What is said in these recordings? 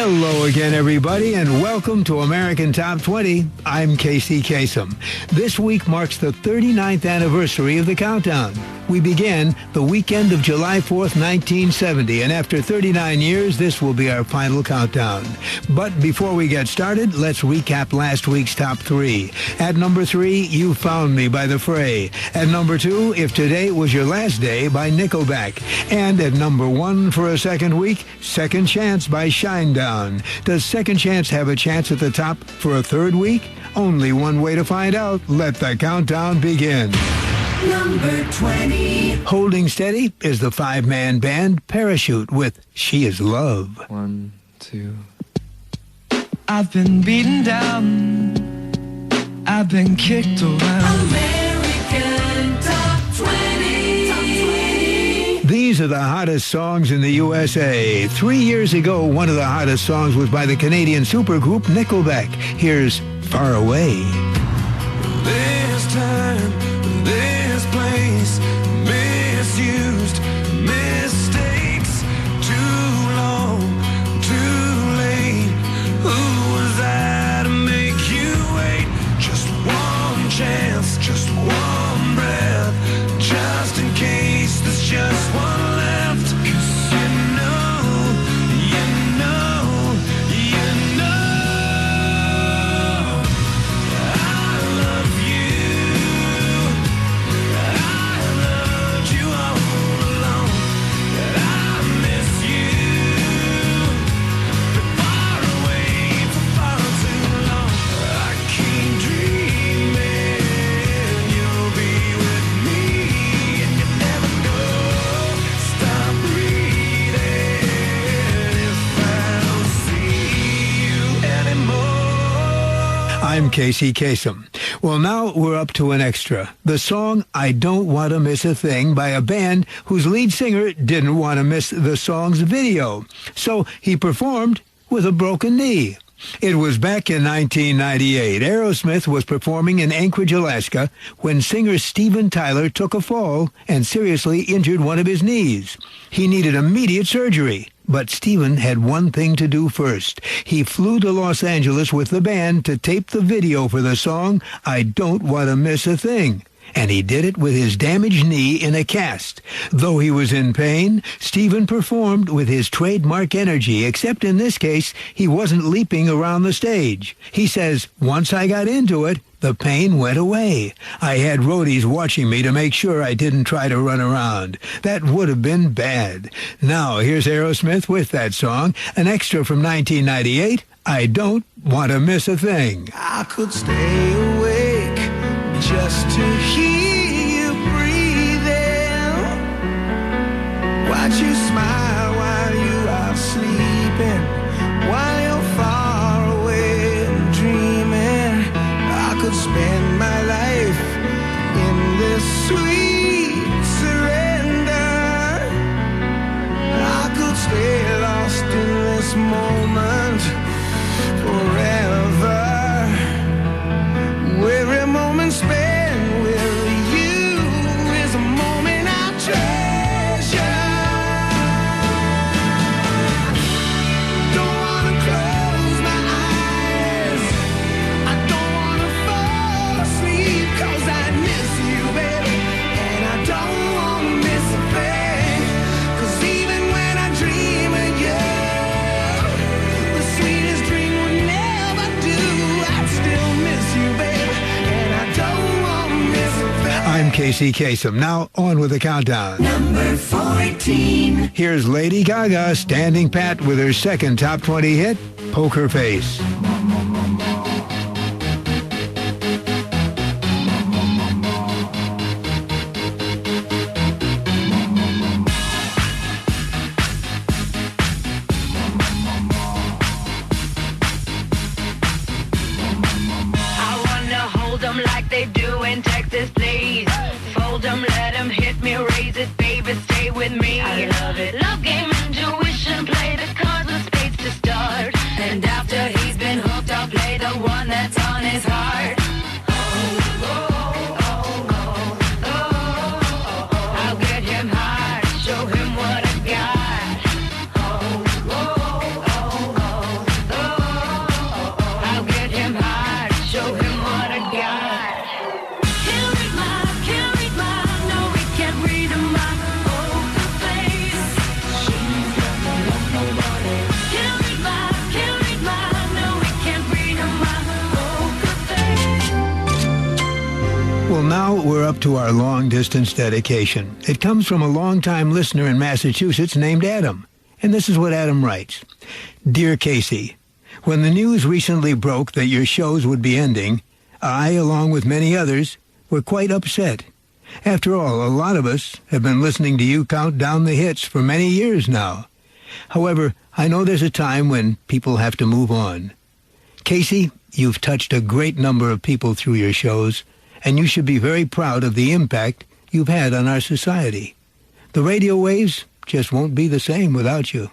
Hello again, everybody, and welcome to American Top 20. I'm Kasem. This week marks the 39th anniversary of the countdown. We began the weekend of July 4th, 1970, and after 39 years, this will be our final countdown. But before we get started, let's recap last week's top three. At number 3, You Found Me by The Fray. At number 2, If Today Was Your Last Day by Nickelback. And at number 1 for a second week, Second Chance by Shinedown. Does Second Chance have a chance at the top for a third week? Only one way to find out. Let the countdown begin. Number 20. Holding steady is the five-man band Parachute with She Is Love. 1, 2. I've been beaten down, I've been kicked around. American Top 20. These are the hottest songs in the USA. 3 years ago, one of the hottest songs was by the Canadian supergroup Nickelback. Here's Far Away. This time, this place, misused, mistakes, too long, too late. Who was I to make you wait? Just one chance, just one breath, just in case there's just one left. 'Cause you know, you know, you know I love you. I loved you all along. I miss you. Been far away for far too long. I keep dreaming you'll be with me, and you never know. Stop breathing if I don't see you anymore. I'm Kasem. Well, now we're up to an extra. The song I Don't Want to Miss a Thing by a band whose lead singer didn't want to miss the song's video. So he performed with a broken knee. It was back in 1998. Aerosmith was performing in Anchorage, Alaska, when singer Steven Tyler took a fall and seriously injured one of his knees. He needed immediate surgery. But Steven had one thing to do first. He flew to Los Angeles with the band to tape the video for the song I Don't Want to Miss a Thing. And he did it with his damaged knee in a cast. Though he was in pain, Steven performed with his trademark energy, except in this case, he wasn't leaping around the stage. He says, "Once I got into it, the pain went away. I had roadies watching me to make sure I didn't try to run around. That would have been bad." Now, here's Aerosmith with that song, an extra from 1998, I Don't Want to Miss a Thing. I could stay awake just to hear you breathing. Watch you smile while you are sleeping, while you're far away and dreaming. I could spend my life in this sweet surrender. I could stay lost in this moment forever. Every moment spent with you is a moment I treasure. Don't wanna close my eyes, I don't wanna fall asleep, 'cause I miss you, baby, and I don't wanna miss a thing. 'Cause even when I dream of you, the sweetest dream would never do. I'd still miss you, baby. I'm Kasem. Now, on with the countdown. Number 14. Here's Lady Gaga standing pat with her second top 20 hit, Poker Face. I wanna hold them like they do in Texas, please. Fold them, let them hit me, raise it, baby, stay with me. I love it. Love game, intuition, play the cards with spades to start. And after he's been hooked, I'll play the one that's on his heart. I'll get him high, show him what I got. Well, now we're up to our long-distance dedication. It comes from a longtime listener in Massachusetts named Adam. And this is what Adam writes. Dear Casey, when the news recently broke that your shows would be ending, I, along with many others, were quite upset. After all, a lot of us have been listening to you count down the hits for many years now. However, I know there's a time when people have to move on. Casey, you've touched a great number of people through your shows, and you should be very proud of the impact you've had on our society. The radio waves just won't be the same without you.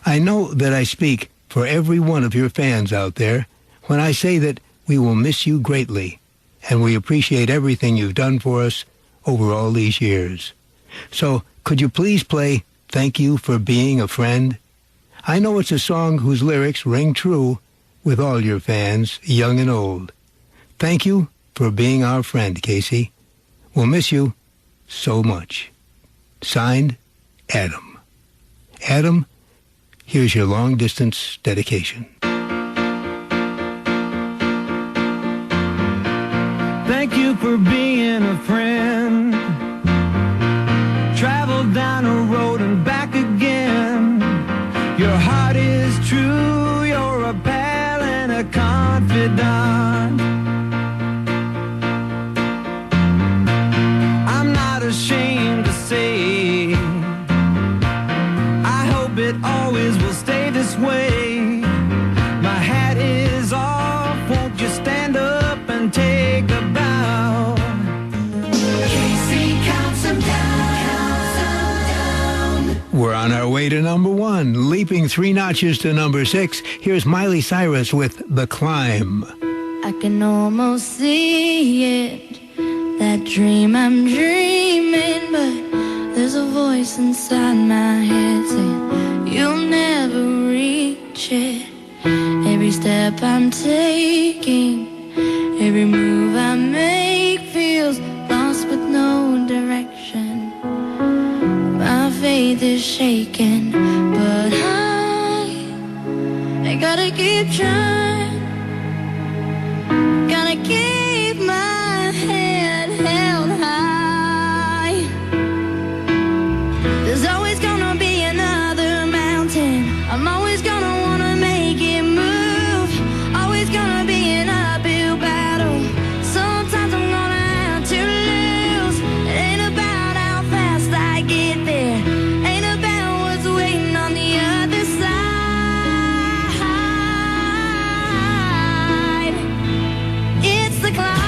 I know that I speak for every one of your fans out there when I say that we will miss you greatly, and we appreciate everything you've done for us over all these years. So, could you please play Thank You for Being a Friend? I know it's a song whose lyrics ring true with all your fans, young and old. Thank you for being our friend, Casey. We'll miss you so much. Signed, Adam. Adam, here's your long-distance dedication. Thank you for being a friend. Travel down a road and back again. Your heart is true, you're a pal and a confidant. I'm not ashamed to say, I hope it always will stay this way. My hat is off, won't you stand up and take a bow? Casey counts them down. We're on our way to number 1, leaping 3 notches to number 6. Here's Miley Cyrus with The Climb. I can almost see it, that dream I'm dreaming, but there's a voice inside my head saying you'll never reach it. Every step I'm taking, every move I make feels lost with no direction. My faith is shaken, but I gotta keep trying. Gotta keep my head held high. There's always gonna be another mountain. I'm always gonna wanna make it move. Always gonna be an uphill battle. Sometimes I'm gonna have to lose. It ain't about how fast I get there. Ain't about what's waiting on the other side. It's the climb.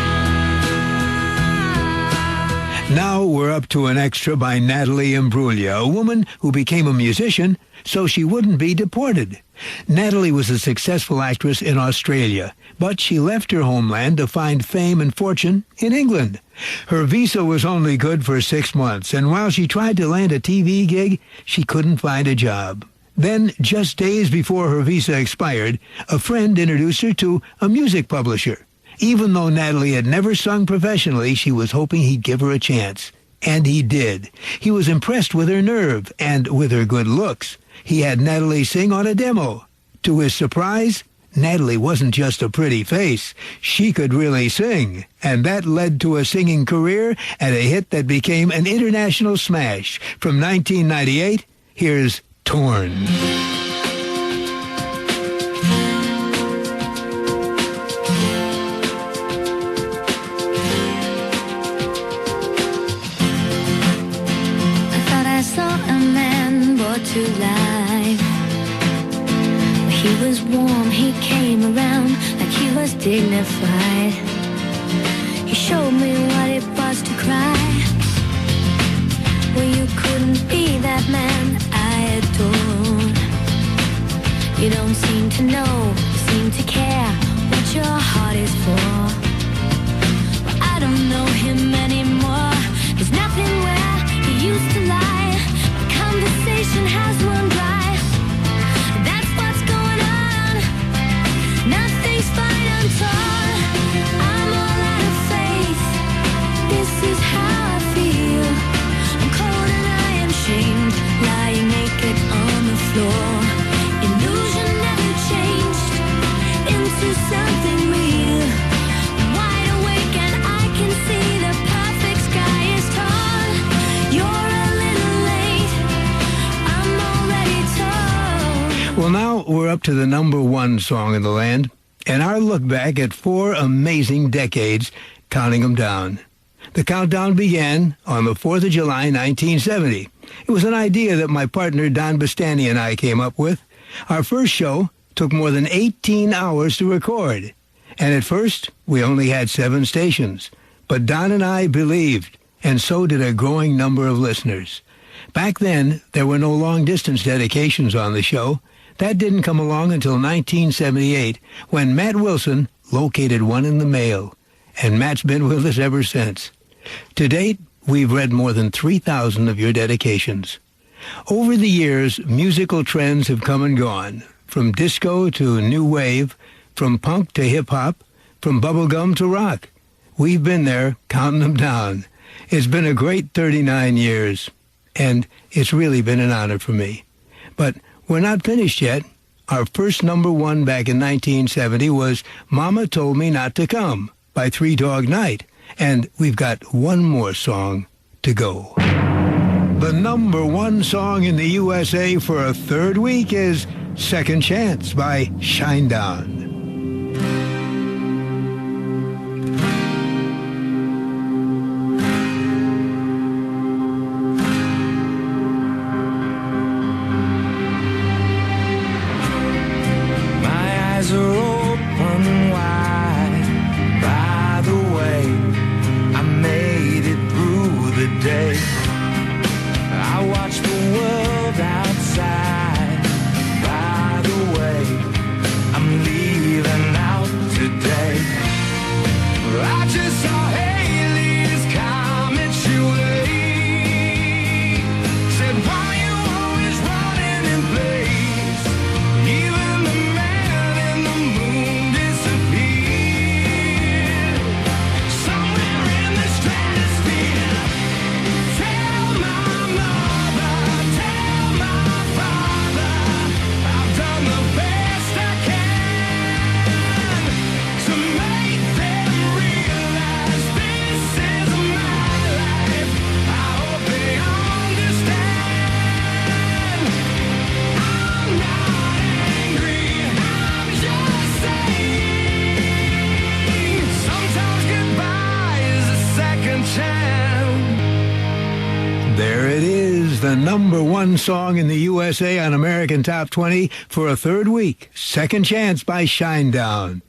Now we're up to an extra by Natalie Imbruglia, a woman who became a musician so she wouldn't be deported. Natalie was a successful actress in Australia, but she left her homeland to find fame and fortune in England. Her visa was only good for 6 months, and while she tried to land a TV gig, she couldn't find a job. Then, just days before her visa expired, a friend introduced her to a music publisher. Even though Natalie had never sung professionally, she was hoping he'd give her a chance. And he did. He was impressed with her nerve and with her good looks. He had Natalie sing on a demo. To his surprise, Natalie wasn't just a pretty face. She could really sing. And that led to a singing career and a hit that became an international smash. From 1998, here's Torn. To life. He was warm, he came around like he was dignified. He showed me what it was to cry. Well, you couldn't be that man I adore. You don't seem to know, seem to care what your heart is for. Well, I don't know him anymore. There's nothing where he used to lie. Conversation has run dry. That's what's going on. Nothing's fine, I'm torn. we're up to the number one song in the land, and our look back at 4 amazing decades, counting them down. The countdown began on the 4th of July, 1970. It was an idea that my partner Don Bastani and I came up with. Our first show took more than 18 hours to record. And at first, we only had 7 stations. But Don and I believed, and so did a growing number of listeners. Back then, there were no long-distance dedications on the show. That didn't come along until 1978, when Matt Wilson located one in the mail. And Matt's been with us ever since. To date, we've read more than 3,000 of your dedications. Over the years, musical trends have come and gone, from disco to new wave, from punk to hip-hop, from bubblegum to rock. We've been there, counting them down. It's been a great 39 years, and it's really been an honor for me. But we're not finished yet. Our first number one back in 1970 was Mama Told Me Not to Come by Three Dog Night, and we've got one more song to go. The number one song in the USA for a third week is Second Chance by Shinedown. Number one song in the USA on American Top 20 for a third week, Second Chance by Shinedown.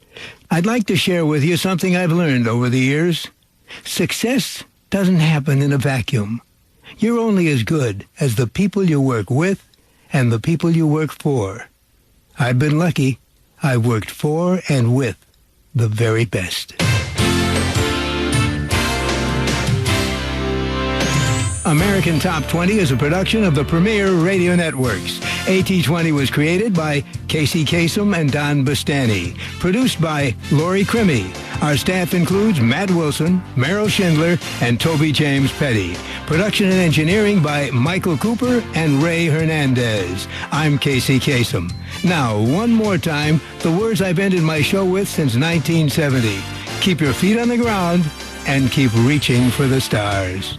I'd like to share with you something I've learned over the years. Success doesn't happen in a vacuum. You're only as good as the people you work with and the people you work for. I've been lucky. I've worked for and with the very best. American Top 20 is a production of the Premier Radio Networks. AT20 was created by Casey Kasem and Don Bastani. Produced by Lori Crimmy. Our staff includes Matt Wilson, Merrill Schindler, and Toby James Petty. Production and engineering by Michael Cooper and Ray Hernandez. I'm Casey Kasem. Now, one more time, the words I've ended my show with since 1970. Keep your feet on the ground and keep reaching for the stars.